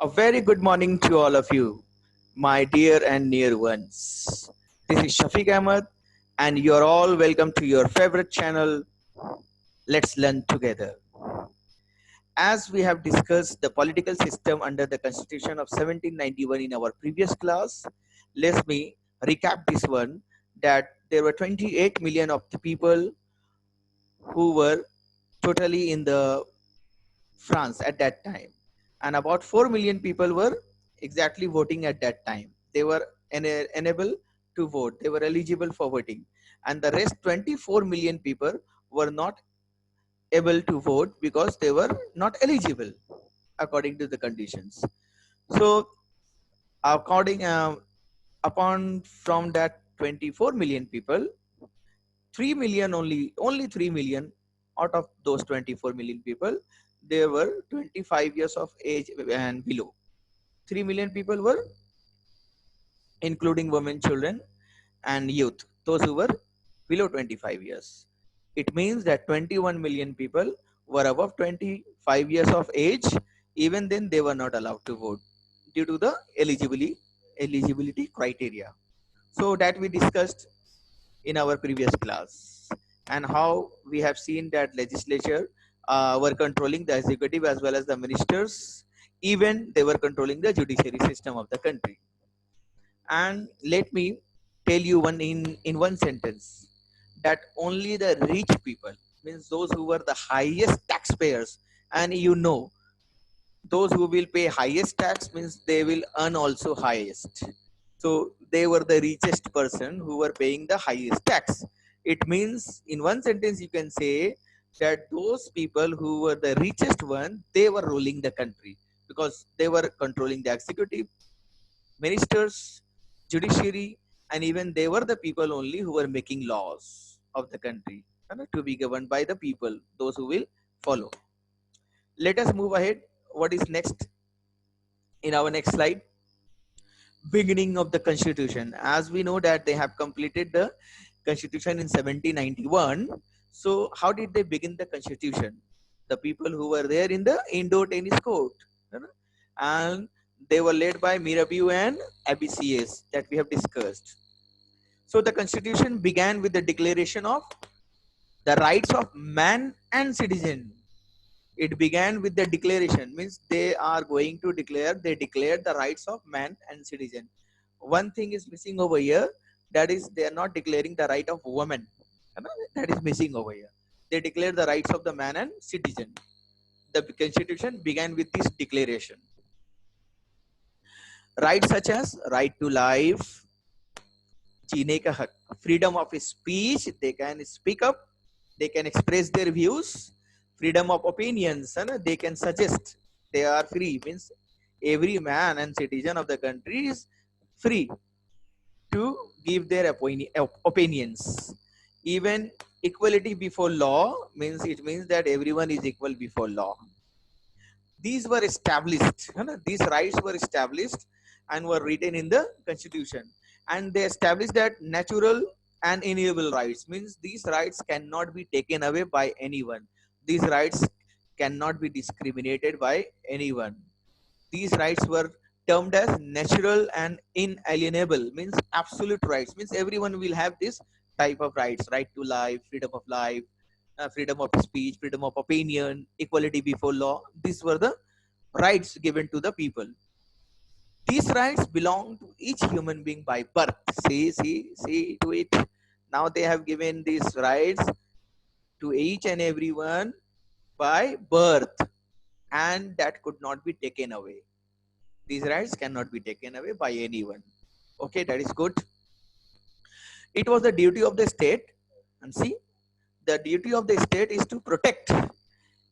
A very good morning to all of you, my dear and near ones. This is Shafiq Ahmed, and you're all welcome to your favorite channel, Let's Learn Together. As we have discussed the political system under the Constitution of 1791 in our previous class, let me recap this one that there were 28 million of the people who were totally in the France at that time, and about 4 million people were exactly voting at that time. They were enabled to vote, they were eligible for voting, and the rest 24 million people were not able to vote because they were not eligible according to the conditions. So, according upon from that 24 million people, 3 million only 3 million out of those 24 million people, they were 25 years of age and below. 3 million people were including women, children, and youth, those who were below 25 years. It means that 21 million people were above 25 years of age. Even then, they were not allowed to vote due to the eligibility criteria. So that we discussed in our previous class, and how we have seen that legislature were controlling the executive as well as the ministers. Even they were controlling the judiciary system of the country. And let me tell you one in one sentence that only the rich people, means those who were the highest taxpayers, and those who will pay highest tax means they will earn also highest. So they were the richest person who were paying the highest tax. It means in one sentence you can say that those people who were the richest one, they were ruling the country because they were controlling the executive, ministers, judiciary, and even they were the people only who were making laws of the country, to be governed by the people, those who will follow. Let us move ahead. What is next in our next slide? Beginning of the constitution. As we know that they have completed the constitution in 1791. So how did they begin the constitution? The people who were there in the indoor tennis court, and they were led by Mirabeau and Abicius that we have discussed. So the constitution began with the declaration of the rights of man and citizen. It began with the declaration, means they are going to they declared the rights of man and citizen. One thing is missing over here, that is they are not declaring the right of woman. That is missing over here. They declare the rights of the man and citizen. The constitution began with this declaration. Rights such as right to life, जीने का हक, freedom of speech, they can speak up, they can express their views, freedom of opinions, and they can suggest, they are free, means every man and citizen of the country is free to give their opinions. Even equality before law means, it means that everyone is equal before law. These were established, these rights were established and were written in the constitution. And they established that natural and inalienable rights, means these rights cannot be taken away by anyone. These rights cannot be discriminated by anyone. These rights were termed as natural and inalienable, means absolute rights, means everyone will have this type of rights: right to life, freedom of speech, freedom of opinion, equality before law. These were the rights given to the people. These rights belong to each human being by birth. See to it. Now they have given these rights to each and everyone by birth, and that could not be taken away. These rights cannot be taken away by anyone. Okay, that is good. It was the duty of the state, and see, the duty of the state is to protect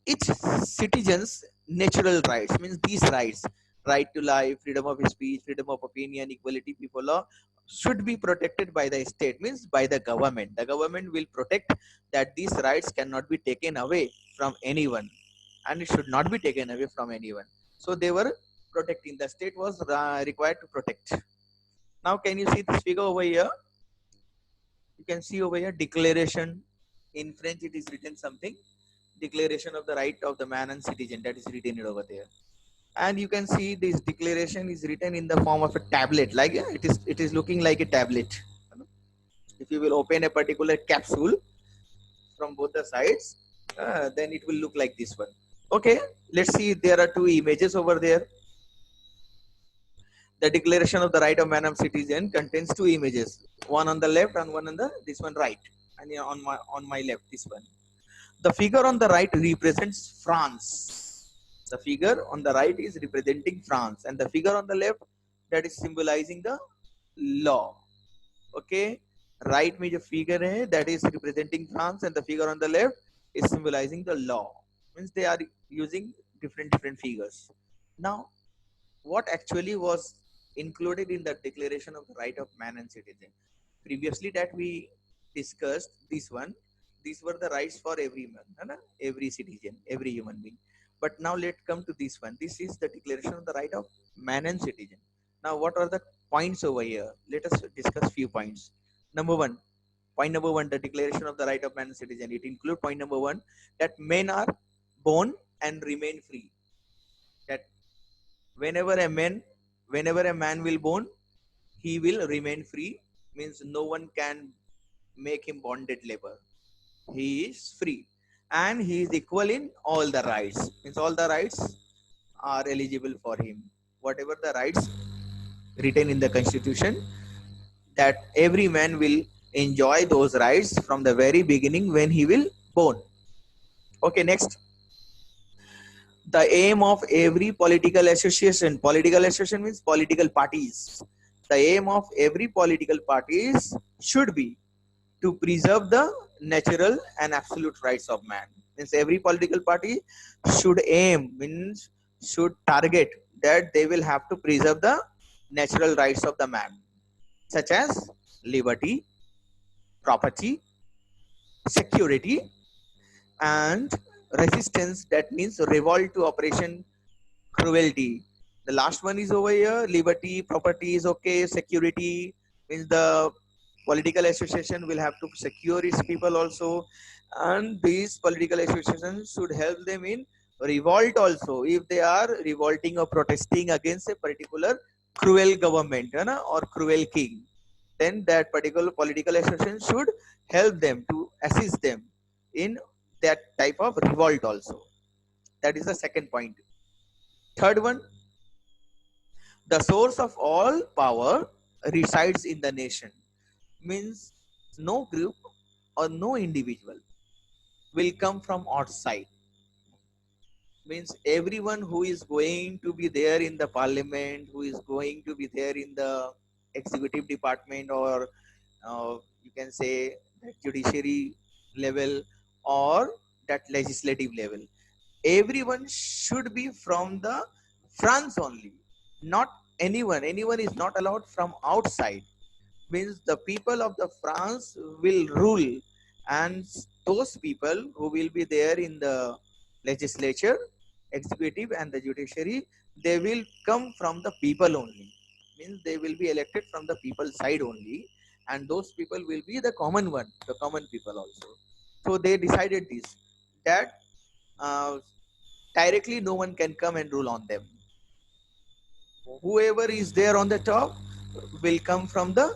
each citizen's natural rights, means these rights, right to life, freedom of speech, freedom of opinion, equality before law, should be protected by the state, means by the government. The government will protect that these rights cannot be taken away from anyone, and it should not be taken away from anyone. So they were protecting, the state was required to protect. Now can you see this figure over here? You can see over here declaration. In French it is written something, declaration of the right of the man and citizen, that is written over there. And you can see this declaration is written in the form of a tablet, like yeah, it is looking like a tablet. If you will open a particular capsule from both the sides, then it will look like this one. Okay, let's see, there are two images over there. The Declaration of the Right of Man and Citizen contains two images, one on the left and one on the this one right, and yeah, on my left this one. The figure on the right represents France. The figure on the right is representing France, and the figure on the left, that is symbolizing the law. Okay, right में जो figure है that is representing France, and the figure on the left is symbolizing the law. Means they are using different figures. Now, what actually was included in the Declaration of the Right of Man and Citizen? Previously that we discussed this one, these were the rights for every man, every citizen, every human being. But now let's come to this one. This is the Declaration of the Right of Man and Citizen. Now, what are the points over here? Let us discuss few points. Number one, point number one, the Declaration of the Right of Man and Citizen. It includes point number one, that men are born and remain free. That whenever a man will born, he will remain free. Means no one can make him bonded labor. He is free, and he is equal in all the rights. Means all the rights are eligible for him. Whatever the rights written in the constitution, that every man will enjoy those rights from the very beginning when he will born. Okay, next, the aim of every political association means political parties. The aim of every political parties should be to preserve the natural and absolute rights of man. Means every political party should aim, means should target that they will have to preserve the natural rights of the man, such as liberty, property, security, and resistance. That means revolt to operation cruelty. The last one is over here. Liberty, property is okay. Security means the political association will have to secure its people also, and these political associations should help them in revolt also if they are revolting or protesting against a particular cruel government, or cruel king. Then that particular political association should help them to assist them in that type of revolt also. That is the second point. Third one, the source of all power resides in the nation. Means no group or no individual will come from outside. Means everyone who is going to be there in the parliament, who is going to be there in the executive department, or you can say that judiciary level, or that legislative level, everyone should be from the France only, not anyone is not allowed from outside. Means the people of the France will rule, and those people who will be there in the legislature, executive, and the judiciary, they will come from the people only. Means they will be elected from the people side only, and those people will be the common one, the common people also. So they decided this, that uh, directly no one can come and rule on them. Whoever is there on the top will come from the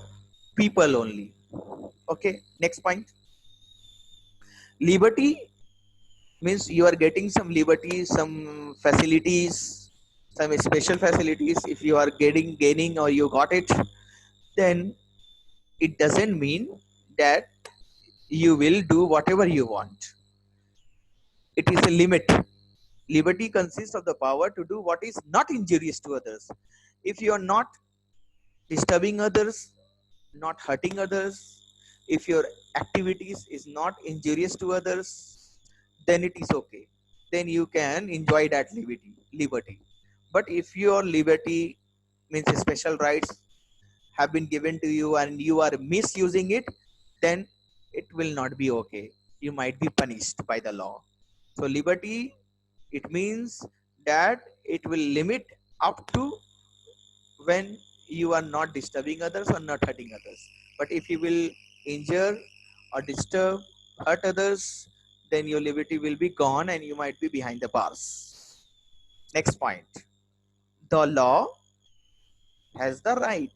people only. Okay, next point. Liberty means you are getting some liberty, some facilities, some special facilities. If you are gaining or you got it, then it doesn't mean that you will do whatever you want. It is a limit. Liberty consists of the power to do what is not injurious to others. If you are not disturbing others, not hurting others, if your activities is not injurious to others, then it is okay. Then you can enjoy that liberty. But if your liberty means special rights have been given to you and you are misusing it, then it will not be okay. You might be punished by the law. So liberty, it means that it will limit up to when you are not disturbing others or not hurting others. But if you will injure or disturb, hurt others, then your liberty will be gone and you might be behind the bars. Next point. The law has the right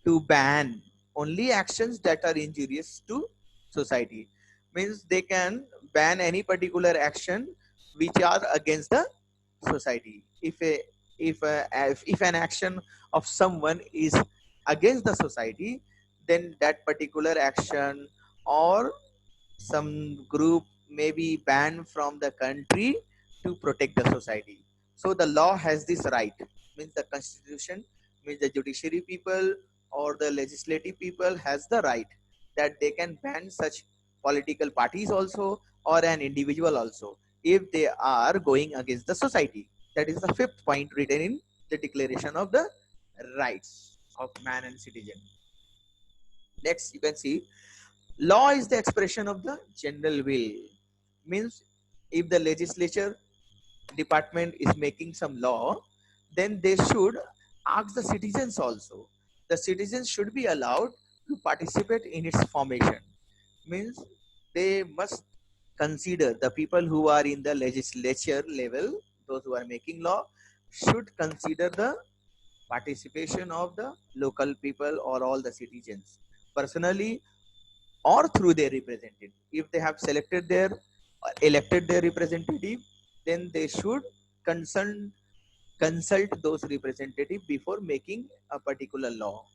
to ban only actions that are injurious to society. Means they can ban any particular action which are against the society. If an action of someone is against the society, then that particular action or some group may be banned from the country to protect the society. So the law has this right. Means the constitution, means the judiciary people or the legislative people has the right that they can ban such political parties also or an individual also if they are going against the society. That is the fifth point written in the Declaration of the Rights of Man and Citizen. Next, you can see law is the expression of the general will. Means if the legislature department is making some law, then they should ask the citizens also. The citizens should be allowed to participate in its formation. Means they must consider the people who are in the legislature level, those who are making law, should consider the participation of the local people or all the citizens personally or through their representative. If they have selected their elected their representative, then they should consult those representatives before making a particular law.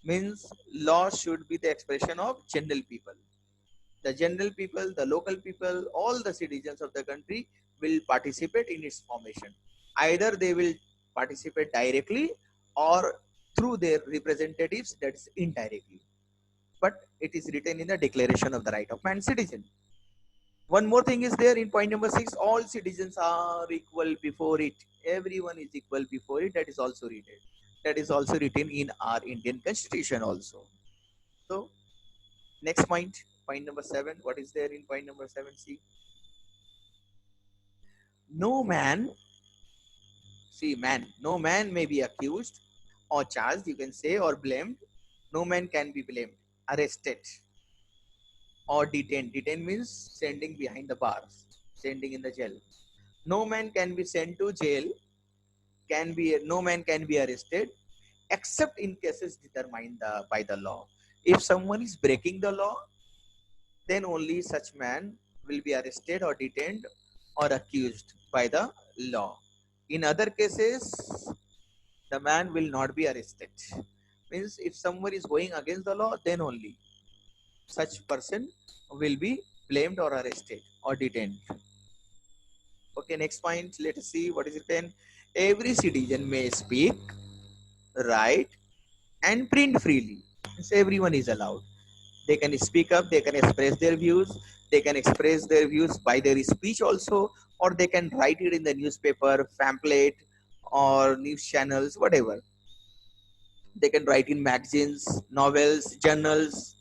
Means law should be the expression of general people. The general people, the local people, all the citizens of the country will participate in its formation. Either they will participate directly or through their representatives, that's indirectly. But it is written in the Declaration of the Right of Man and Citizen. One more thing is there in point number 6, all citizens are equal before it. Everyone is equal before it. That is also written. That is also written in our Indian Constitution also. So next point number 7. What is there in point number 7? See, no man, no man may be accused or charged, you can say, or blamed. No man can be blamed, arrested, or detained. Detained means sending behind the bars, sending in the jail. No man can be sent to jail, no man can be arrested except in cases determined by the law. If someone is breaking the law, then only such man will be arrested or detained or accused by the law. In other cases, the man will not be arrested. Means if someone is going against the law, then only such person will be blamed or arrested or detained. Okay, next point. Let us see what is written. Every citizen may speak, write, and print freely. Means everyone is allowed. They can speak up, they can express their views, they can express their views by their speech also, or they can write it in the newspaper, pamphlet, or news channels, whatever. They can write in magazines, novels, journals,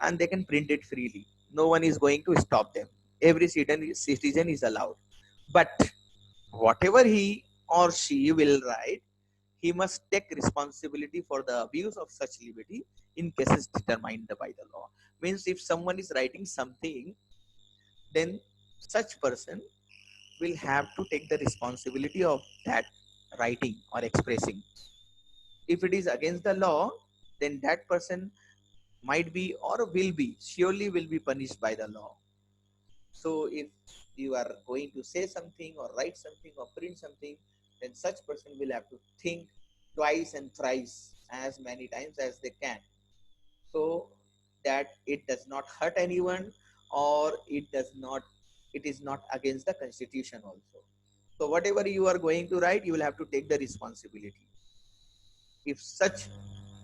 and they can print it freely. No one is going to stop them. Every citizen is allowed. But whatever he or she will write, he must take responsibility for the abuse of such liberty in cases determined by the law. Means if someone is writing something, then such person will have to take the responsibility of that writing or expressing. If it is against the law, then that person might be or will be, surely will be punished by the law. So if you are going to say something or write something or print something, then such person will have to think twice and thrice as many times as they can, so that it does not hurt anyone or it is not against the constitution also. So whatever you are going to write, you will have to take the responsibility. If such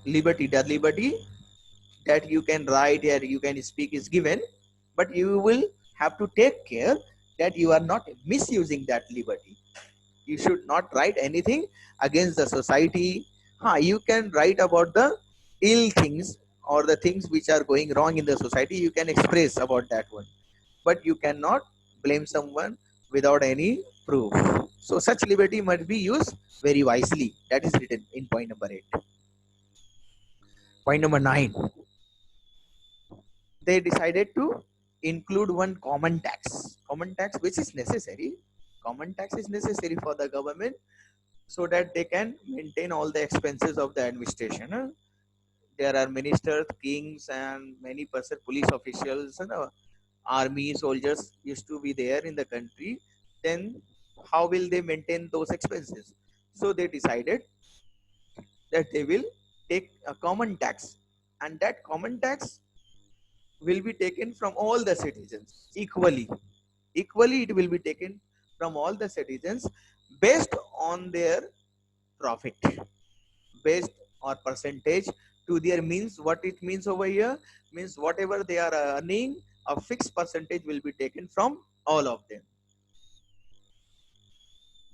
the liberty that you can write or you can speak is given, but you will have to take care that you are not misusing that liberty. You should not write anything against the society. You can write about the ill things or the things which are going wrong in the society. You can express about that one, but you cannot blame someone without any proof. So such liberty must be used very wisely. That is written in point number 8. Point number 9. They decided to include one common tax. Common tax which is necessary. Common tax is necessary for the government so that they can maintain all the expenses of the administration. There are ministers, kings, and many person, police officials, and army soldiers used to be there in the country. Then how will they maintain those expenses? So they decided that they will take a common tax, and that common tax will be taken from all the citizens equally. Equally, it will be taken from all the citizens based on their profit, based or percentage to their means. What it means over here means whatever they are earning, a fixed percentage will be taken from all of them.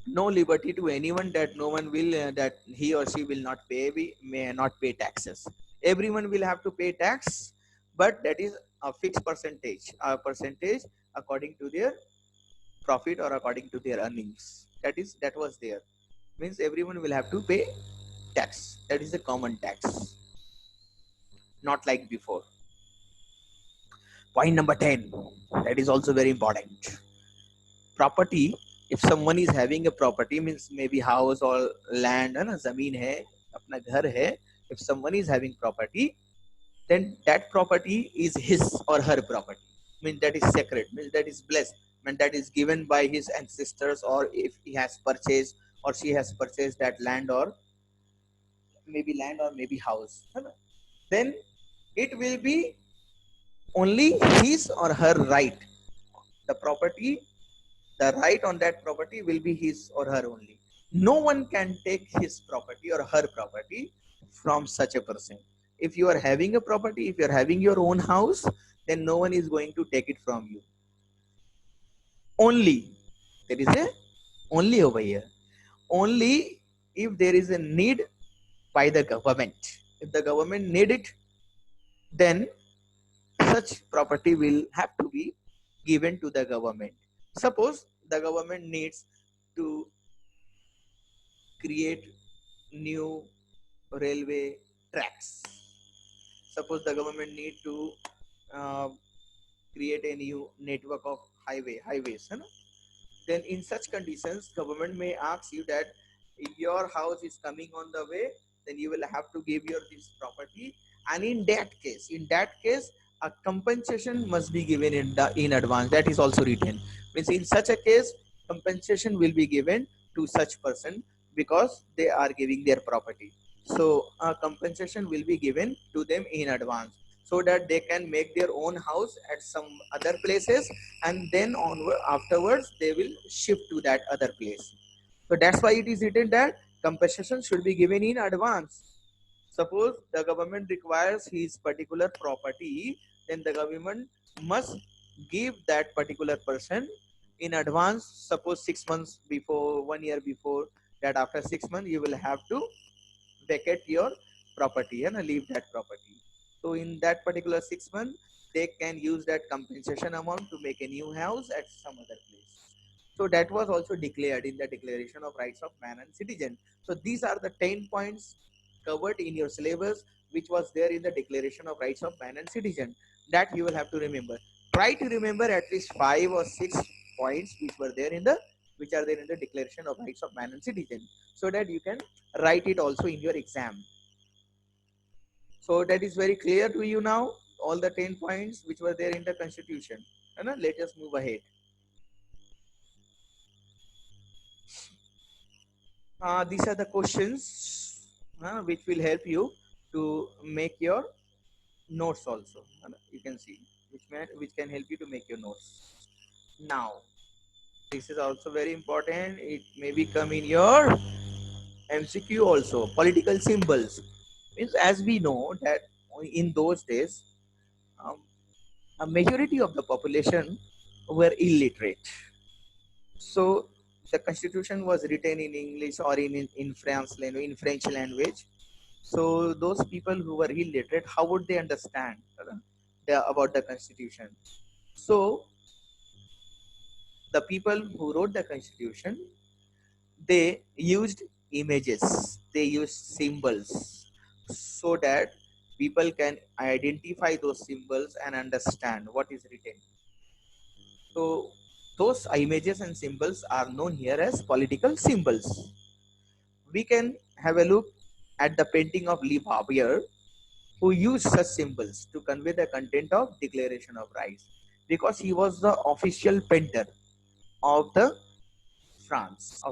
No liberty to anyone that no one will that he or she will not pay, we may not pay taxes. Everyone will have to pay tax, but that is a fixed percentage, a percentage according to their profit or according to their earnings. That was there, means everyone will have to pay tax. That is a common tax, not like before. Point number 10, that is also very important. Property, if someone is having a property, means maybe house or land, है ना, जमीन है, अपना घर है, if someone is having property, then that property is his or her property, means that is sacred, means that is blessed, means that is given by his ancestors, or if he has purchased or she has purchased that land or maybe house, है ना, then it will be only his or her right. The property, the right on that property will be his or her only. No one can take his property or her property from such a person. If you are having a property, if you are having your own house, then no one is going to take it from you. Only, there is a only over here. Only if there is a need by the government. If the government need it, then such property will have to be given to the government. Suppose the government needs to create new railway tracks. Suppose the government need to uh, create a new network of highways, है ना? Then in such conditions, government may ask you that if your house is coming on the way, then you will have to give your this property, and in that case, a compensation must be given in advance. That is also written. Means in such a case, compensation will be given to such person because they are giving their property. So a compensation will be given to them in advance so that they can make their own house at some other places, and then onward afterwards they will shift to that other place. So that's why it is written that compensation should be given in advance. Suppose the government requires his particular property, then the government must give that particular person in advance. Suppose 6 months before, 1 year before, that after 6 months you will have to vacate your property and leave that property. So in that particular 6 months, they can use that compensation amount to make a new house at some other place. So that was also declared in the Declaration of Rights of Man and Citizen. So these are the 10 points covered in your syllabus, which was there in the Declaration of Rights of Man and Citizen. That you will have to remember. Try to remember at least 5 or 6 points which are there in the Declaration of Rights of Man and Citizen, so that you can write it also in your exam. So that is very clear to you now, all the 10 points which were there in the Constitution. And let us move ahead. These are the questions which will help you to make your notes also. You can see which can help you to make your notes. Now, this is also very important. It may become in your MCQ also. Political symbols means, as we know that in those days, um, a majority of the population were illiterate. So the constitution was written in English or in French language. So those people who were illiterate, how would they understand about the constitution? So the people who wrote the constitution, they used images, they used symbols, so that people can identify those symbols and understand what is written. So those images and symbols are known here as political symbols. We can have a look at the painting of Lee Barbier, who used such symbols to convey the content of Declaration of Rights, because he was the official painter of the France.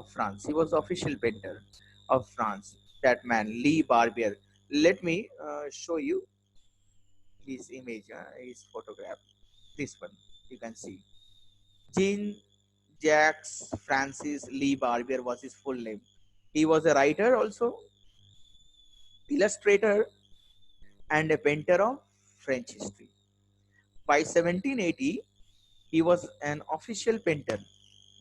He was the official painter of France. That man, Lee Barbier. Let me show you his image, his photograph. This one you can see. Jean Jacques Francis Lee Barbier was his full name. He was a writer also, illustrator, and a painter of French history. By 1780, he was an official painter.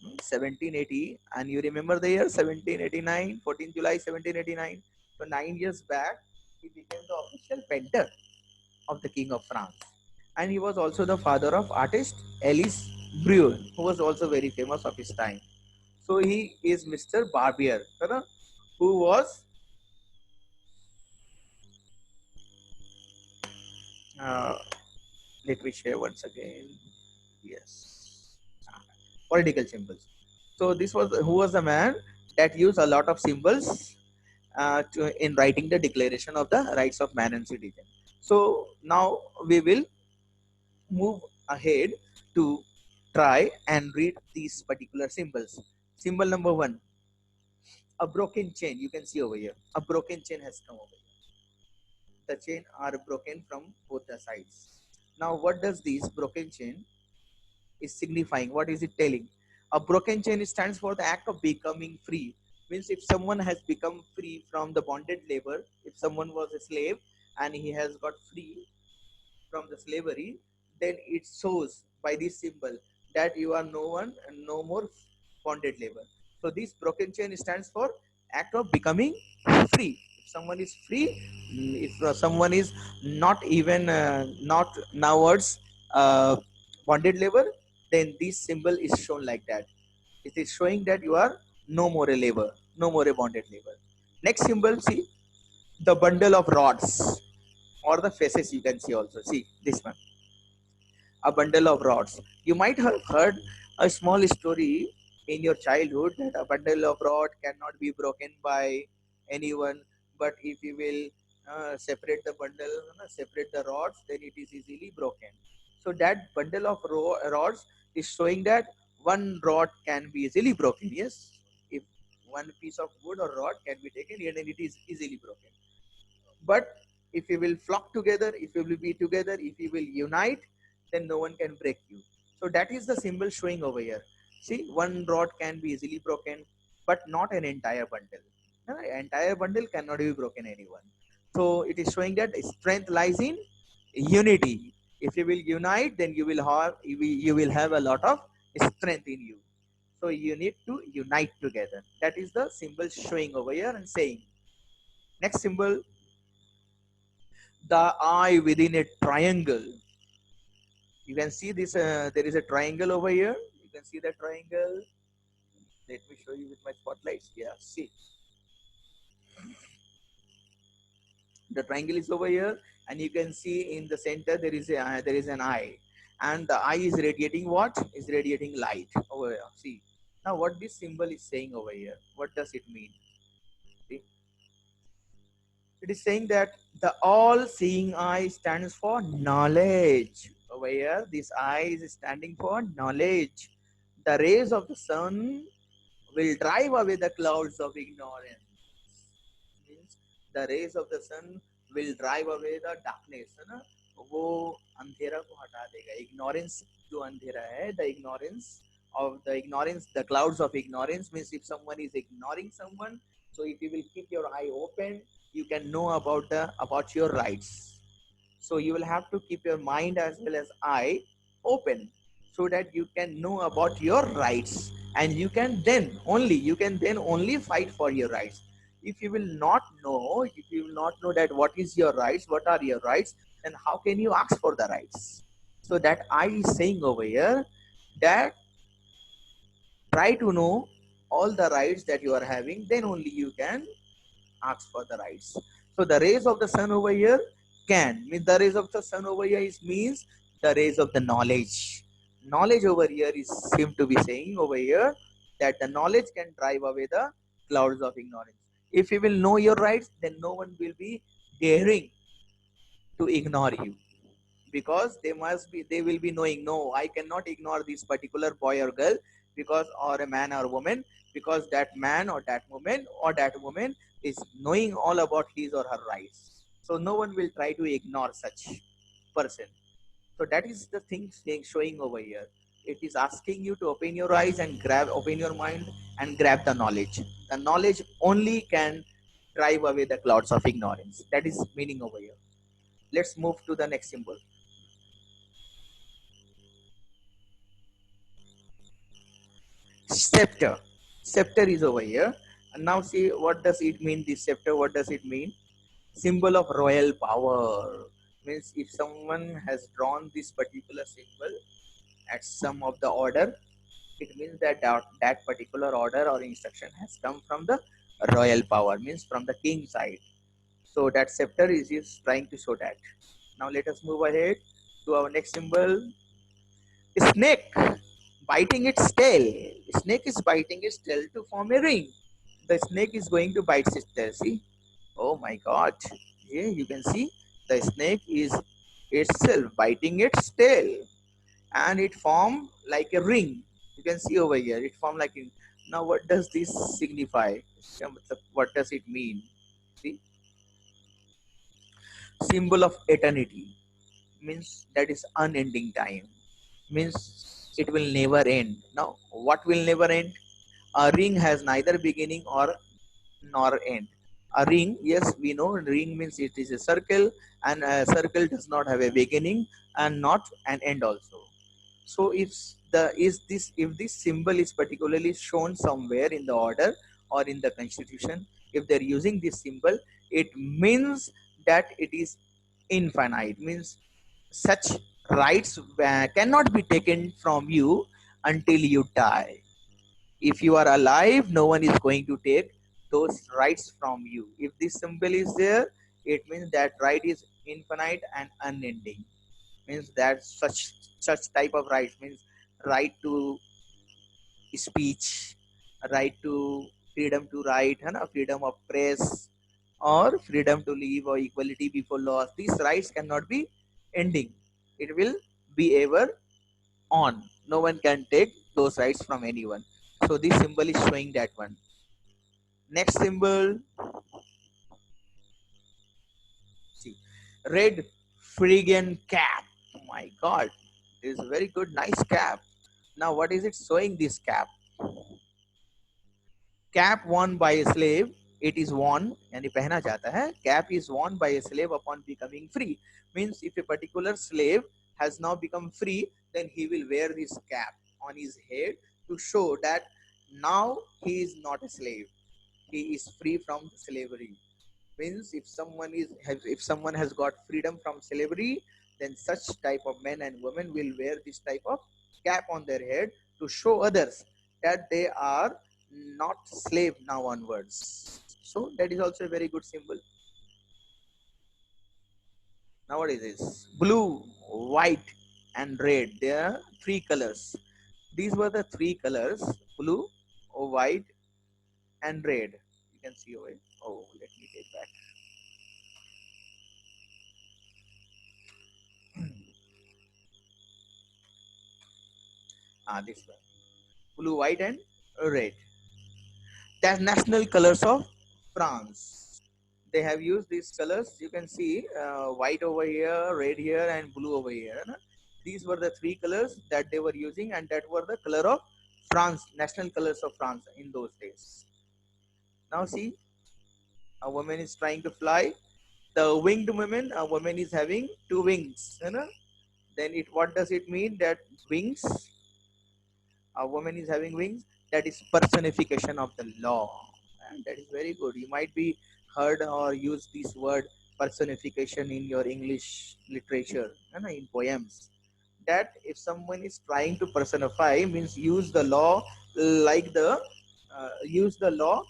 1780, and you remember the year 1789, 14 July 1789. So 9 years back, he became the official painter of the King of France. And he was also the father of artist Elise Breuil, who was also very famous of his time. So he is Mr. Barbier, who was uh, let me share once again. Yes, political symbols. So this was who was the man that used a lot of symbols in writing the Declaration of the Rights of Man and Citizen. So now we will move ahead to try and read these particular symbols. Symbol number one, a broken chain. You can see over here. A broken chain has come over here. The chain are broken from both the sides. Now, what does this broken chain is signifying? What is it telling? A broken chain stands for the act of becoming free. Means if someone has become free from the bonded labor, if someone was a slave and he has got free from the slavery, then it shows by this symbol that you are no one and no more bonded labor. So this broken chain stands for act of becoming free. If someone is free, if someone is not even not nowadays bonded labor, then this symbol is shown like that. It is showing that you are no more a labor, no more a bonded labor. Next symbol, see the bundle of rods or the faces, you can see also. See this one, a bundle of rods. You might have heard a small story in your childhood that a bundle of rod cannot be broken by anyone, but if you will separate the bundle, separate the rods, then it is easily broken. So that bundle of rods is showing that one rod can be easily broken. Yes, if one piece of wood or rod can be taken, then it is easily broken. But if you will flock together, if you will be together, if you will unite, then no one can break you. So that is the symbol showing over here. See, one rod can be easily broken, but not an entire bundle. Entire bundle cannot be broken anyone. So it is showing that strength lies in unity. If you will unite, then you will have a lot of strength in you. So you need to unite together. That is the symbol showing over here and saying. Next symbol, the eye within a triangle. You can see this, there is a triangle over here. You can see the triangle. Let me show you with my spotlights. Yeah, see. The triangle is over here, and you can see in the center there is an eye. And the eye is radiating what? Is radiating light over here. See. Now what this symbol is saying over here? What does it mean? See? It is saying that the all-seeing eye stands for knowledge. Over here, this eye is standing for knowledge. The rays of the sun will drive away the clouds of ignorance. Means the rays of the sun will drive away the darkness. है ना? वो अंधेरा को हटा देगा. Ignorance जो अंधेरा है, the clouds of ignorance means if someone is ignoring someone, so if you will keep your eye open, you can know about your rights. So you will have to keep your mind as well as eye open so that you can know about your rights, and you can then only fight for your rights. If you will not know, that what is your rights, what are your rights, then how can you ask for the rights? So that I is saying over here that try to know all the rights that you are having, then only you can ask for the rights. So the rays of the sun over here means the rays of the sun over here means the rays of the knowledge. Knowledge over here is seem to be saying over here that the knowledge can drive away the clouds of ignorance. If you will know your rights, then no one will be daring to ignore you, because they will be knowing, no, I cannot ignore this particular boy or girl, because, or a man or woman, because that man or that woman is knowing all about his or her rights. So no one will try to ignore such person. So that is the thing showing over here. It is asking you to open your eyes and open your mind and grab the knowledge. The knowledge only can drive away the clouds of ignorance. That is meaning over here. Let's move to the next symbol. Scepter. Scepter is over here. And now see, what does it mean, this scepter? What does it mean? Symbol of royal power. Means if someone has drawn this particular symbol at some of the order, it means that particular order or instruction has come from the royal power, means from the king side. So that scepter is trying to show that. Now let us move ahead to our next symbol. Snake biting its tail. Snake is biting its tail to form a ring. The snake is going to bite its tail. See? Oh my God. Yeah, you can see the snake is itself biting its tail, and it formed like a ring. You can see over here, it formed like a. Now what does this signify? What does it mean? See, symbol of eternity, means that is unending time, means it will never end. Now what will never end? A ring has neither beginning or nor end. A ring, yes, we know ring means it is a circle, and a circle does not have a beginning and not an end also. So if this symbol is particularly shown somewhere in the order or in the constitution, if they're using this symbol, it means that it is infinite, means such rights cannot be taken from you until you die. If you are alive, no one is going to take those rights from you. If this symbol is there, it means that right is infinite and unending. Means that such type of rights, means right to speech, right to freedom to write, and freedom of press, or freedom to live, or equality before law. These rights cannot be ending. It will be ever on. No one can take those rights from anyone. So this symbol is showing that one. Next symbol, see, red Phrygian cap. Oh my God, it is a very good, nice cap. Now what is it showing? This cap. Cap worn by a slave. It is worn, यानी पहना जाता है. Cap is worn by a slave upon becoming free. Means if a particular slave has now become free, then he will wear this cap on his head to show that now he is not a slave. He is free from slavery. Means if someone has got freedom from slavery, then such type of men and women will wear this type of cap on their head to show others that they are not slave now onwards. So that is also a very good symbol. Now what is this? Blue, white and red. There are three colors. These were the three colors: blue, white and red. You can see over. Oh, let me take back. This one, blue, white and red. That's national colors of France. They have used these colors. You can see white over here, red here, and blue over here. No? These were the three colors that they were using, and that were the color of France, national colors of France in those days. Now see, a woman is trying to fly. The winged woman, a woman is having two wings. You know? Then what does it mean that wings? A woman is having wings. That is personification of the law, and that is very good. You might be heard or use this word personification in your English literature, in poems. That if someone is trying to personify, means use the law, like the use the law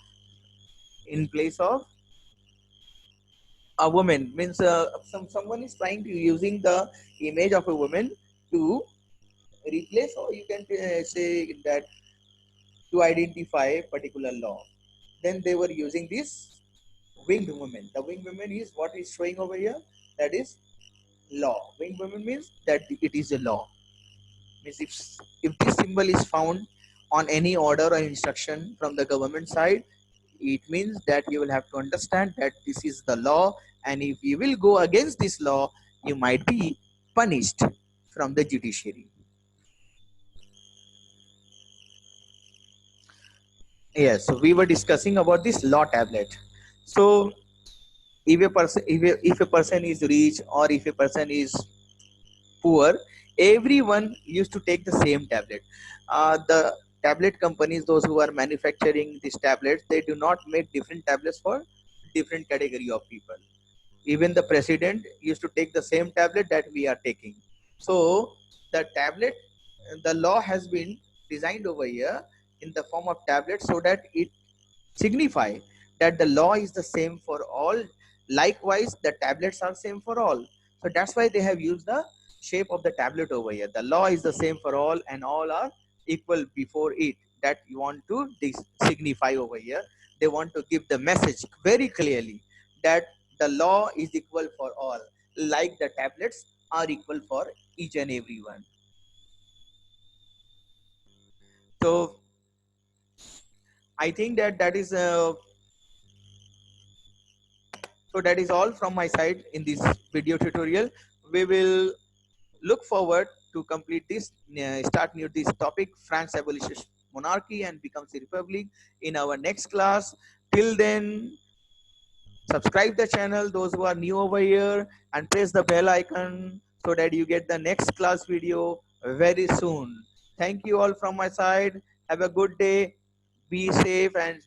in place of a woman. Means someone is trying to using the image of a woman to replace, or you can say that to identify a particular law. Then they were using this winged woman. The winged woman is what is showing over here. That is law. Winged woman means that it is a law. Means if this symbol is found on any order or instruction from the government side, it means that you will have to understand that this is the law, and if you will go against this law, you might be punished from the judiciary. Yes, so we were discussing about this law tablet. So if a person is rich or if a person is poor, everyone used to take the same tablet. The tablet companies, those who are manufacturing these tablets, they do not make different tablets for different category of people. Even the president used to take the same tablet that we are taking. So the tablet, the law has been designed over here in the form of tablet so that it signify that the law is the same for all. Likewise, the tablets are same for all. So that's why they have used the shape of the tablet over here. The law is the same for all, and all are equal before it. That you want to signify over here. They want to give the message very clearly that the law is equal for all, like the tablets are equal for each and every one. So I think that that is all from my side in this video tutorial. We will look forward to complete this, start new this topic, France abolishes monarchy and becomes a republic, in our next class. Till then, subscribe the channel, those who are new over here, and press the bell icon so that you get the next class video very soon. Thank you all from my side. Have a good day. Be safe and